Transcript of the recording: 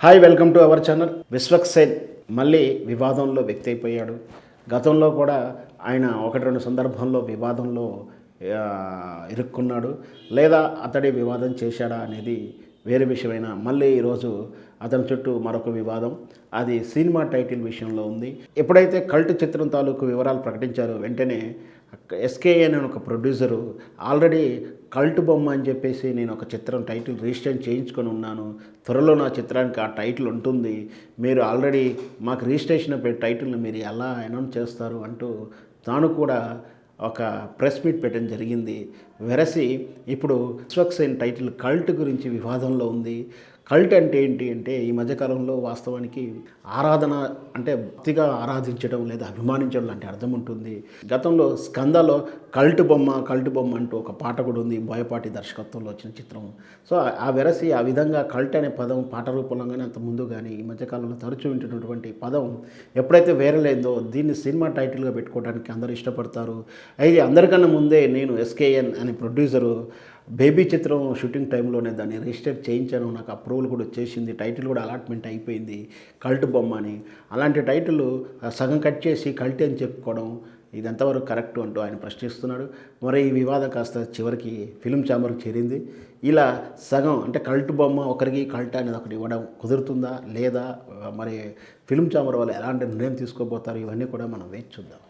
Hi, welcome to our channel. Vishwaksen మళ్ళీ వివాదంలో వ్యక్తి అయిపోయాడు. గతంలో కూడా ఆయన ఒకటి రెండు సందర్భంలో వివాదంలో ఇరుక్కున్నాడు. లేదా అతడి వివాదం చేశాడా అనేది వేరే విషయమైన మళ్ళీ ఈరోజు అతని చుట్టూ మరొక వివాదం. అది సినిమా టైటిల్ విషయంలో ఉంది. ఎప్పుడైతే కల్ట్ చిత్రం తాలూకు వివరాలు ప్రకటించారో వెంటనే ఎస్కేఎన్ అని ఒక ప్రొడ్యూసరు ఆల్రెడీ కల్ట్ బొమ్మ అని చెప్పేసి నేను ఒక చిత్రం టైటిల్ రిజిస్టర్ చేయించుకొని ఉన్నాను, త్వరలో నా చిత్రానికి ఆ టైటిల్ ఉంటుంది, మీరు ఆల్రెడీ మాకు రిజిస్ట్రేషన్ టైటిల్ని మీరు ఎలా అనౌన్స్ చేస్తారు అంటూ తాను కూడా ఒక ప్రెస్ మీట్ పెట్టడం జరిగింది. వెరసి ఇప్పుడు విశ్వక్సేన్ టైటిల్ కల్ట్ గురించి వివాదంలో ఉంది. కల్ట్ అంటే ఏంటి అంటే ఈ మధ్యకాలంలో వాస్తవానికి ఆరాధన అంటే భక్తిగా ఆరాధించడం లేదా అభిమానించడం లాంటి అర్థం ఉంటుంది. గతంలో స్కందలో కల్ట్ బొమ్మ అంటూ ఒక పాట కూడా ఉంది, బోయపాటి దర్శకత్వంలో వచ్చిన చిత్రం. సో ఆ వెరసి ఆ విధంగా కల్ట్ అనే పదం పాట రూపంలోగానే అంత ముందు కానీ ఈ మధ్యకాలంలో తరచూ వింటున్నటువంటి పదం ఎప్పుడైతే వేరలేదో దీన్ని సినిమా టైటిల్గా పెట్టుకోవడానికి అందరూ ఇష్టపడతారు. అయితే అందరికన్నా ముందే నేను ఎస్కేఎన్ అనే ప్రొడ్యూసరు బేబీ చిత్రం షూటింగ్ టైంలోనే దాన్ని రిజిస్టర్ చేయించాను, నాకు అప్రూవల్ కూడా వచ్చేసింది, టైటిల్ కూడా అలాట్మెంట్ అయిపోయింది కల్ట్ బొమ్మ అని. అలాంటి టైటిల్ సగం కట్ చేసి కల్ట్ అని చెప్పుకోవడం ఇది ఎంతవరకు కరెక్ట్ అంటూ ఆయన ప్రశ్నిస్తున్నాడు. మరి ఈ వివాదం కాస్త చివరికి ఫిలిం ఛాంబర్కి చేరింది. ఇలా సగం అంటే కల్ట్ బొమ్మ ఒకరికి కల్ట్ అనేది ఒకటి ఇవ్వడం కుదురుతుందా లేదా, మరి ఫిలిం ఛాంబర్ వాళ్ళు ఎలాంటి నిర్ణయం తీసుకోబోతారు, ఇవన్నీ కూడా మనం వేచి చూద్దాం.